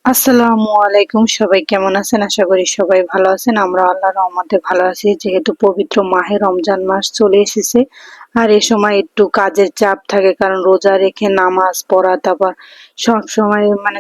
আসসালামু আলাইকুম, সবাই কেমন আছেন? আশা করি সবাই ভালো আছেন। আমরা আল্লাহর রহমতে ভালো আছি। যেহেতু পবিত্র মাহে রমজান মাস চলে এসেছে, আর এই সময় একটু কাজের চাপ থাকে, কারণ রোজা রেখে নামাজ পড়া, তারপর সব সময় মানে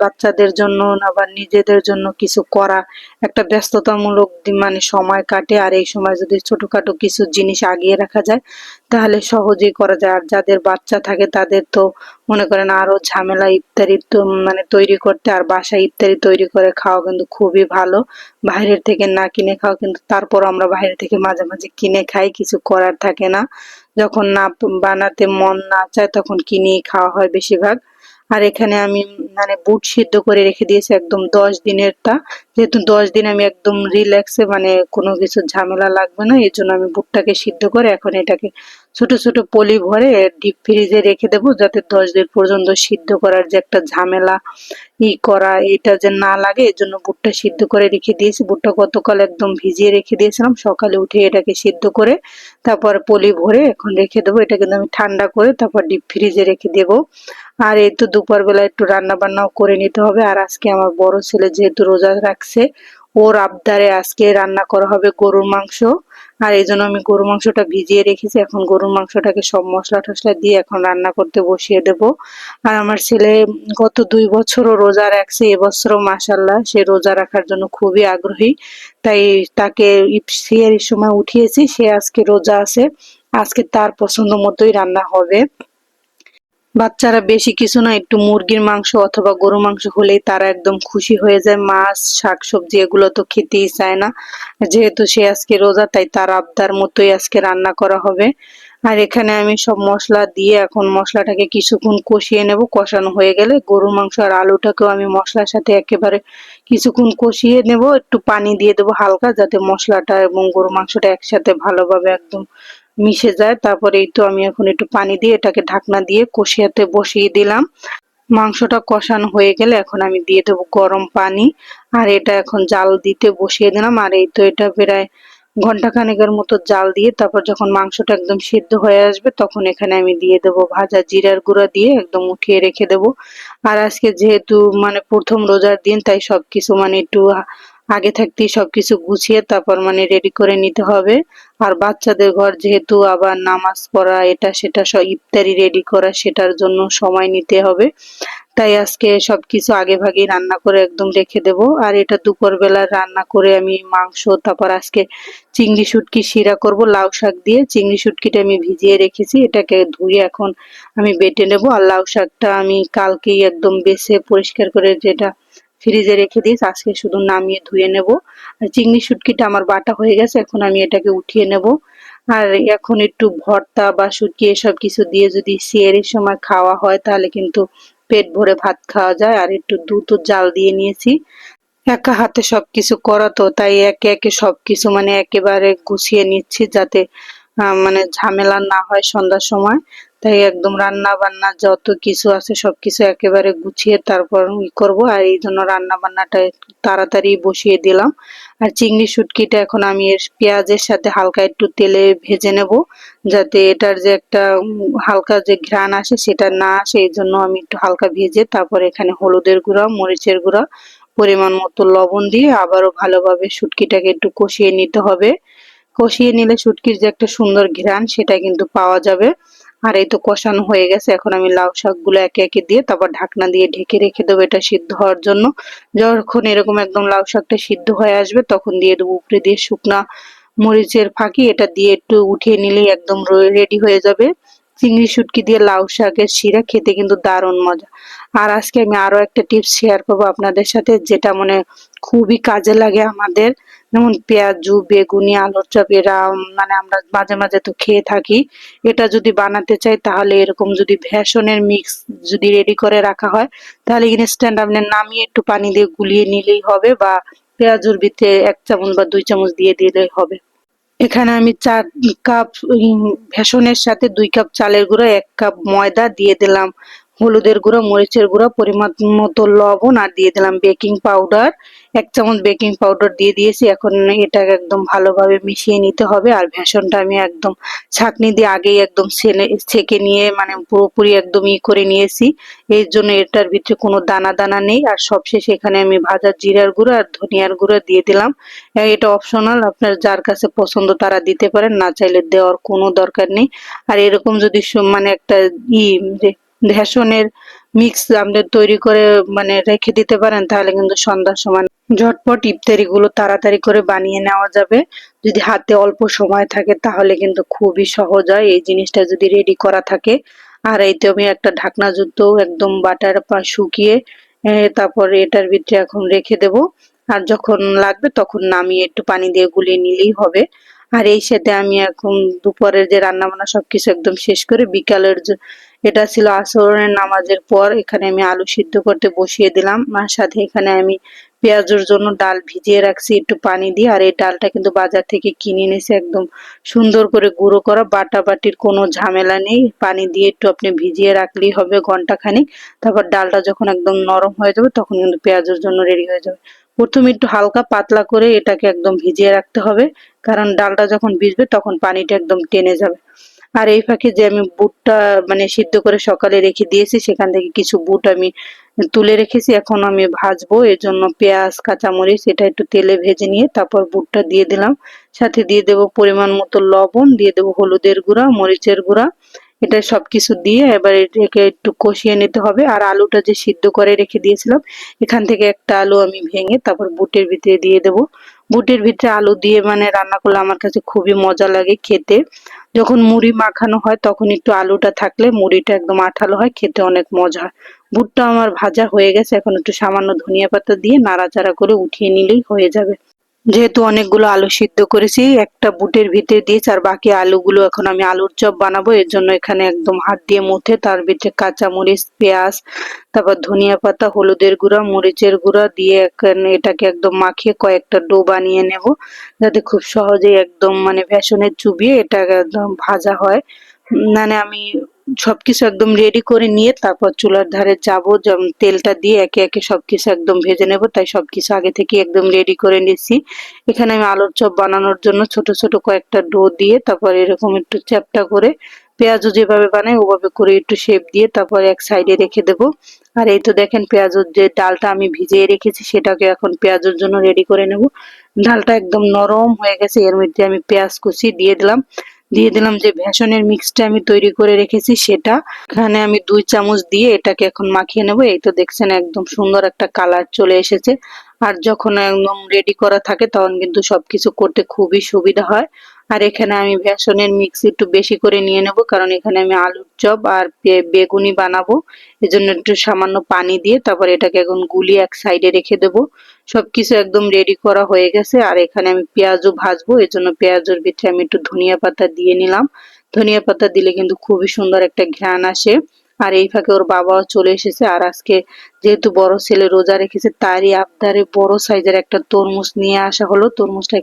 বাচ্চাদের জন্য আবার নিজেদের জন্য কিছু করা, একটা ব্যস্ততামূলক মানে সময় কাটে। আর এই সময় যদি ছোটখাটো কিছু জিনিস আগিয়ে রাখা যায় তাহলে সহজেই করা যায়। আর যাদের বাচ্চা থাকে তাদের তো মনে করেন আরো ঝামেলা ইফতারি তো মানে তৈরি করতে, আর বাসায় ইফতারি তৈরি করে খাওয়া কিন্তু খুবই ভালো। বাইরের থেকে না কিনে খাওয়া, কিন্তু তারপর আমরা বাইরে থেকে মাঝে মাঝে কিনে খাই, কিছু করার থাকে না। যখন না বানাতে মন না চায় তখন কিনেই খাওয়া হয় বেশিরভাগ। আর এখানে আমি মানে বুট সিদ্ধ করে রেখে দিয়েছি একদম 10 দিনেরটা। যেহেতু 10 দিন আমি একদম রিল্যাক্সে, মানে কোনো কিছু ঝামেলা লাগবে না, এই জন্য আমি বুটটাকে সিদ্ধ করে এখন এটাকে ছোট ছোট পলি ভরে ডিপ ফ্রিজে রেখে দেবো, যাতে 10 দিন পর্যন্ত সিদ্ধ করার যে একটা ঝামেলা করা এটা যে না লাগে, এই জন্য বুটটা সিদ্ধ করে রেখে দিয়েছি। বুটটা গতকাল একদম ভিজিয়ে রেখে দিয়েছিলাম, সকালে উঠে এটাকে সিদ্ধ করে তারপর পলি ভরে এখন রেখে দেবো। এটা কিন্তু আমি ঠান্ডা করে তারপর ডিপ ফ্রিজে রেখে দেবো। আর এই তো দুপুর বেলা একটু রান্না বান্নাও করে নিতে হবে। আর আজকে আমার বড় ছেলে যেহেতু রোজা রাখছে, ওর আবদারে আজকে রান্না করা হবে গরুর মাংস। আর এই জন্য আমি গরুর মাংসটা ভিজিয়ে রেখেছি, এখন গরুর মাংসটাকে সব মশলা টশলা দিয়ে এখন রান্না করতে বসিয়ে দেব। আর আমার ছেলে গত 2 বছরও রোজা রাখছে, এবছরও মাশাল্লাহ সে রোজা রাখার জন্য খুবই আগ্রহী। তাই তাকে ইফতারির সময় উঠিয়েছি, সে আজকে রোজা আছে। আজকে তার পছন্দ মতোই রান্না হবে। বাচ্চারা বেশি কিছু না, একটু মুরগির মাংস অথবা গরু মাংস হলেই তারা একদম খুশি হয়ে যায়। মাছ শাকসবজি এগুলো তো খেতেই চায় না। যেহেতু সে আজকে রোজা, তাই তার আবদার মতোই আজকে রান্না করা হবে। আর এখানে আমি সব মশলা দিয়ে এখন মশলাটাকে কিছুক্ষণ কষিয়ে নেব। কষানো হয়ে গেলে গরুর মাংস আর আলুটাকেও আমি মশলার সাথে একেবারে কিছুক্ষণ কষিয়ে নেব। একটু পানি দিয়ে দেবো হালকা, যাতে মশলাটা এবং গরু মাংসটা একসাথে ভালোভাবে একদম মিশে যায়। তারপরে এই তো আমি এখন একটু পানি দিয়ে এটাকে ঢাকনা দিয়ে কষিয়াতে বসিয়ে দিলাম। মাংসটা কষানো হয়ে গেলে এখন আমি দিয়ে দেবো গরম পানি। আর এটা এখন জাল দিতে বসিয়ে দিলাম। আর এই তো এটা প্রায় ঘন্টা খানেকের মতো জাল দিয়ে তারপর যখন মাংসটা একদম সিদ্ধ হয়ে আসবে তখন এখানে আমি দিয়ে দেবো ভাজা জিরার গুঁড়া, দিয়ে একদম উঠিয়ে রেখে দেবো। আর আজকে যেহেতু মানে প্রথম রোজার দিন, তাই সবকিছু মানে একটু আগে থাকতেই সবকিছু গুছিয়ে তারপর মানে রেডি করে নিতে হবে। আর বাচ্চাদের ঘর যেহেতু, আবার নামাজ পড়া এটা সেটা সব ইফতারি রেডি করা, সেটার জন্য সময় নিতে হবে। তাই আজকে সবকিছু আগে ভাগেই রান্না করে একদম রেখে দেব। আর এটা দুপুর বেলা রান্না করে আমি মাংস, তারপর আজকে চিংড়ি শুটকি শিরা করব লাউ শাক দিয়ে। চিংড়ি শুটকিটা আমি ভিজিয়ে রেখেছি, এটাকে ধুয়ে এখন আমি বেটে নেব। আর লাউ শাকটা আমি কালকেই একদম বেছে পরিষ্কার করে যেটা ফ্রিজে রেখে দিয়েছি, আজকে শুধু নামিয়ে ধুয়ে নেব। আর চিংড়ি শুটকিটা আমার বাটা হয়ে গেছে, এখন আমি এটাকে উঠিয়ে নেব। আর এখন একটু ভর্তা বা শুটকি এসব কিছু দিয়ে যদি সিয়ারের সময় খাওয়া হয় তাহলে কিন্তু পেট ভরে ভাত খাওয়া যায়। আর একটু দুধ জাল দিয়ে নিয়েছি। একা হাতে সবকিছু করা তো, তাই একে একে সবকিছু মানে একেবারে গুছিয়ে নিচ্ছি, যাতে মানে ঝামেলা না হয় সন্ধ্যার সময়। তাই একদম রান্না বান্না যত কিছু আছে সবকিছু একেবারে গুছিয়ে তারপর করব। আর এই জন্য রান্না বান্নাটা একটু তাড়াতাড়ি বসিয়ে দিলাম। আর চিংড়ি শুটকিটা এখন আমি এর পেঁয়াজের সাথে হালকা একটু তেলে ভেজে নেব, যাতে এটার যে একটা হালকা যে ঘ্রাণ আসে সেটা না আসে। এই জন্য আমি একটু হালকা ভেজে তারপর এখানে হলুদের গুঁড়া, মরিচের গুঁড়া, পরিমাণ মতো লবণ দিয়ে আবারও ভালোভাবে শুটকিটাকে একটু কষিয়ে নিতে হবে। কষিয়ে নিলে শুটকির যে একটা সুন্দর ঘ্রাণ সেটা কিন্তু পাওয়া যাবে। আর এই তো কষানো হয়ে গেছে, এখন আমি লাউ শাকগুলো একে একে দিয়ে তারপর ঢাকনা দিয়ে ঢেকে রেখে দেবো এটা সিদ্ধ হওয়ার জন্য। যখন এরকম একদম লাউ শাকটা সিদ্ধ হয়ে আসবে তখন দিয়ে দেবো উপরে দিয়ে শুকনা মরিচের ফাঁকি, এটা দিয়ে একটু উঠিয়ে নিলেই একদম রেডি হয়ে যাবে চিংড়ি শুটকি দিয়ে লাউ শাকের শিরা। খেতে কিন্তু দারুণ মজা। আর আজকে আমি আরো একটা টিপস শেয়ার করবো আপনাদের সাথে, যেটা মানে খুবই কাজে লাগে আমাদের। যেমন পেঁয়াজু, বেগুনি, আলুর চপ, এরা মানে আমরা মাঝে মাঝে তো খেয়ে থাকি। এটা যদি বানাতে চাই তাহলে এরকম যদি ভেষনের মিক্স যদি রেডি করে রাখা হয় তাহলে ইনস্ট্যান্ট আপনি নামিয়ে একটু পানি দিয়ে গুলিয়ে নিলেই হবে, বা পেঁয়াজুর ভিতরে 1 চামচ বা 2 চামচ দিয়ে দিলেই হবে। এখানে আমি 4 কাপ ভেষনের সাথে 2 কাপ চালের গুঁড়ো, 1 কাপ ময়দা দিয়ে দিলাম হলুদের গুঁড়া, মরিচের গুঁড়া, পরিমাণ মতো লবণ, আর দিয়ে দিলাম বেকিং পাউডার। 1 চামচ বেকিং পাউডার দিয়ে দিয়েছি। এখন এটাকে একদম ভালোভাবে মিশিয়ে নিতে হবে। আর বেসনটা আমি একদম ছাঁকনি দিয়ে আগেই একদম ছেঁকে নিয়ে মানে পুরোপুরি একদম করে নিয়েছি। এর জন্য এটার ভিতরে কোনো দানা দানা নেই। আর সবশেষে এখানে আমি ভাজা জিরার গুঁড়া আর ধনিয়ার গুঁড়া দিয়ে দিলাম। এটা অপশনাল, আপনার যার কাছে পছন্দ তারা দিতে পারেন, না চাইলে দেওয়ার কোনো দরকার নেই। আর এরকম যদি মানে একটা ই যে বেসনের মিক্স আমাদের তৈরি করে মানে রেখে দিতে পারেন, তাহলে কিন্তু সন্ধ্যার সময় ঝটপট ইফতারি গুলো তাড়াতাড়ি করে বানিয়ে নেওয়া যাবে। যদি হাতে অল্প সময় থাকে তাহলে কিন্তু খুবই সহজ হয় এই জিনিসটা যদি রেডি করা থাকে। আর এই তো আমি একটা ঢাকনা যুক্ত একদম বাটার পা শুকিয়ে তারপর এটার ভিতরে এখন রেখে দেব। আর যখন লাগবে তখন নামিয়ে একটু পানি দিয়ে গুলিয়ে নিলেই হবে। আর এই সাথে আমি এখন দুপুরের যে রান্না বান্না সবকিছু একদম শেষ করে বিকালের এটা ছিল আসরের নামাজের পর, এখানে আমি আলু সিদ্ধ করতে বসিয়ে দিলাম। আর সাথে এখানে আমি পেঁয়াজের জন্য ডাল ভিজিয়ে রাখছি একটু পানি দিয়ে। আর এই ডালটা কিন্তু বাজার থেকে কিনে এনেছি, একদম সুন্দর করে গুঁড়ো করা, বাটাবাটির কোনো ঝামেলা নেই। পানি দিয়ে একটু আপনি ভিজিয়ে রাখলেই হবে ঘন্টা খানিক। তারপর ডালটা যখন একদম নরম হয়ে যাবে তখন কিন্তু পেঁয়াজের জন্য রেডি হয়ে যাবে। প্রথমে একটু হালকা পাতলা করে এটাকে একদম ভিজিয়ে রাখতে হবে, কারণ ডালটা যখন ভিজবে তখন পানিটা একদম টেনে যাবে। আর এই ফাঁকে যে আমি বুটটা মানে সিদ্ধ করে সকালে রেখে দিয়েছি, সেখান থেকে কিছু বুট আমি তুলে রেখেছি, এখন আমি ভাজবো। এর জন্য পেঁয়াজ কাঁচামরিচ এটা একটু তেলে ভেজে নিয়ে তারপর বুটটা দিয়ে দিলাম। সাথে দিয়ে দেব পরিমাণ মতো লবণ, দিয়ে দেব হলুদের গুঁড়া, মরিচের গুঁড়া। এটা সবকিছু দিয়ে এবার এটাকে একটু কষিয়ে নিতে হবে। আর আলুটা যে সিদ্ধ করে রেখে দিয়েছিলাম, এখান থেকে একটা আলু আমি ভেঙে তারপর বুটের ভিতরে দিয়ে দেব। বুটের ভিতরে আলু দিয়ে মানে রান্না করলে আমার কাছে খুবই মজা লাগে খেতে। যখন মুড়ি মাখানো হয় তখন একটু আলুটা থাকলে মুড়িটা একদম আঠালো হয়, খেতে অনেক মজা হয়। বুটটা আমার ভাজা হয়ে গেছে, এখন একটু সামান্য ধনিয়া পাতা দিয়ে নাড়াচাড়া করে উঠিয়ে নিলেই হয়ে যাবে। যেহেতু অনেকগুলো আলু সিদ্ধ করেছি, একটা বুটের ভিতরে দিয়েছি, আর বাকি আলুগুলো এখন আমি আলুর চপ বানাবো। এর জন্য এখানে একদম হাত দিয়ে মুথে তার ভিতরে কাঁচামরিচ, পেঁয়াজ, তারপর ধনিয়া পাতা, হলুদের গুঁড়া, মরিচের গুঁড়া দিয়ে এটাকে একদম মাখিয়ে কয়েকটা ডো বানিয়ে নেব, যাতে খুব সহজেই একদম মানে বেসনে চুবিয়ে এটা একদম ভাজা হয়। মানে আমি সবকিছু একদম রেডি করে নিয়ে তারপর চুলার ধারে যাব, যেমন তেলটা দিয়ে একে একে সবকিছু একদম ভেজে নেব, তাই সবকিছু আগে থেকে একদম রেডি করে নিচ্ছি। এখানে আমি আলুর চপ বানানোর জন্য ছোট ছোট কয়েকটা ডো দিয়ে তারপর এরকম একটু চ্যাপ্টা করে পেঁয়াজও যেভাবে বানাই ওভাবে করে একটু শেপ দিয়ে তারপর এক সাইডে রেখে দেব। আর এই তো দেখেন পেঁয়াজের যে ডালটা আমি ভিজিয়ে রেখেছি সেটাকে এখন পেঁয়াজের জন্য রেডি করে নেব। ডালটা একদম নরম হয়ে গেছে, এর মধ্যে আমি পেঁয়াজ কুচি দিয়ে দিলাম। দিয়ে দিলাম যে বেসনের মিক্সটা আমি তৈরি করে রেখেছি সেটা, এখানে আমি 2 চামচ দিয়ে এটাকে এখন মাখিয়ে নেব। এই তো দেখছেন একদম সুন্দর একটা কালার চলে এসেছে। আর যখন একদম রেডি করা থাকে তখন কিন্তু সবকিছু করতে খুবই সুবিধা হয়। আর এখানে আমি বেসনের মিক্স একটু বেশি করে নিয়ে নেব, কারণ এখানে আমি আলুর চপ আর বেগুনি বানাবো। এজন্য একটু সামান্য পানি দিয়ে তারপর এটাকে এখন গুলিয়ে এক সাইডে রেখে দেব। সবকিছু একদম রেডি করা হয়ে গেছে। আর এখানে আমি পেঁয়াজও ভাজবো, এজন্য পেঁয়াজের ভিতরে আমি একটু ধনিয়া পাতা দিয়ে নিলাম। ধনিয়া পাতা দিলে কিন্তু খুবই সুন্দর একটা ঘ্রাণ আসে। আর এই ফাঁকে ওর বাবাও চলে এসেছে। আর আজকে যেহেতু বড় ছেলে রোজা রেখেছে, তারই আবদারে বড় সাইজের একটা তরমুজ নিয়ে আসা হলো। তরমুজটা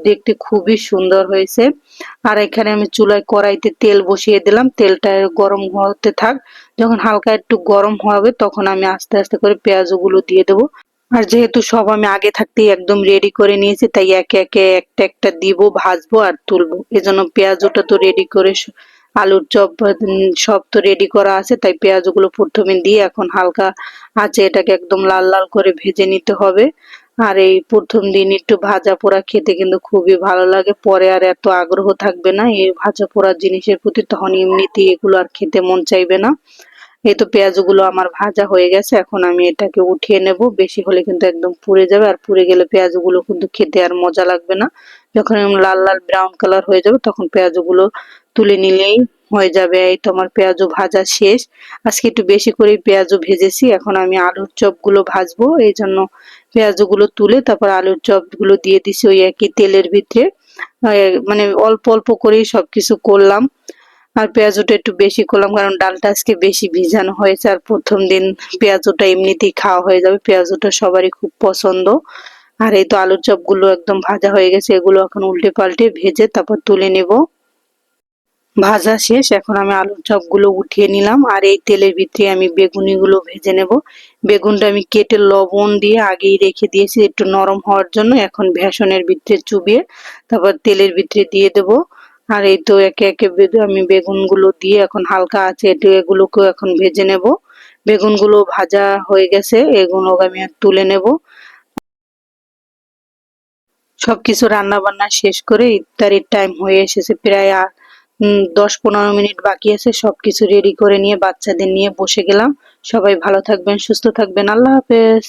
দেখতে খুবই সুন্দর হয়েছে। আর এখানে আমি চুলায় কড়াইতে তেল বসিয়ে দিলাম, তেলটা গরম হতে থাক। যখন হালকা একটু গরম হবে তখন আমি আস্তে আস্তে করে পেঁয়াজগুলো দিয়ে দেবো। আর যেহেতু সব আমি আগে থাকতেই একদম রেডি করে নিয়েছি, তাই একে একে একটা একটা দিব, ভাজবো আর তুলবো। এজন্য পেঁয়াজটা তো রেডি করে আলুর চপ সব তো রেডি করা আছে, তাই পেঁয়াজগুলো প্রথমে দিয়ে এখন হালকা আছে এটাকে একদম লাল লাল করে ভেজে নিতে হবে। আর এই প্রথম দিন একটু ভাজা পোড়া খেতে কিন্তু খুবই ভালো লাগে, পরে আর এত আগ্রহ থাকবে না এই ভাজা পোড়া জিনিসের প্রতি, তখন এমনিতেই এগুলো আর খেতে মন চাইবে না। এই তো পেঁয়াজগুলো আমার ভাজা হয়ে গেছে, এখন আমি এটাকে উঠিয়ে নেব। বেশি হলে কিন্তু একদম পুড়ে যাবে, আর পুড়ে গেলে পেঁয়াজগুলো কিন্তু খেতে আর মজা লাগবে না। যখন লাল লাল ব্রাউন কালার হয়ে যাবে তখন পেঁয়াজগুলো তুলে নিলেই হয়ে যাবে। এই তো আমার পেঁয়াজও ভাজা শেষ। আজকে একটু বেশি করে পেঁয়াজও ভেজেছি। এখন আমি আলুর চপগুলো ভাজবো, এই জন্য পেঁয়াজগুলো তুলে তারপর আলুর চপগুলো দিয়ে দিছি ওই একই তেলের ভিতরে। মানে অল্প অল্প করেই সবকিছু করলাম। আর পেঁয়াজটা একটু বেশি করলাম, কারণ ডালটা আজকে বেশি ভিজানো হয়েছে। আর প্রথম দিন পেঁয়াজটা এমনিতেই খাওয়া হয়ে যাবে, পেঁয়াজটা সবারই খুব পছন্দ। আর এই তো আলুর চপ গুলো একদম ভাজা হয়ে গেছে, এগুলো এখন উল্টে পাল্টে ভেজে তারপর তুলে নেব। ভাজা শেষ, এখন আমি আলুর চপগুলো উঠিয়ে নিলাম আর এই তেলের ভিতরে আমি বেগুনিগুলো ভেজে নেব। বেগুনটা আমি কেটে লবণ দিয়ে আগেই রেখে দিয়েছি একটু নরম হওয়ার জন্য। এখন বেসনের ভিতরে চুবিয়ে তারপর তেলের ভিতরে দিয়ে দেব। আর এই তো একে একে আমি বেগুনগুলো দিয়ে এখন হালকা আছে একটু এগুলোকেও এখন ভেজে নেব। বেগুনগুলো ভাজা হয়ে গেছে, এগুলো আমি আর তুলে নেব। সবকিছু রান্না বান্না শেষ করে ইফতারির টাইম হয়ে এসেছে, প্রায় 10-15 মিনিট বাকি আছে। সবকিছু রেডি করে নিয়ে বাচ্চাদের নিয়ে বসে গেলাম। সবাই ভালো থাকবেন, সুস্থ থাকবেন, আল্লাহ হাফেজ।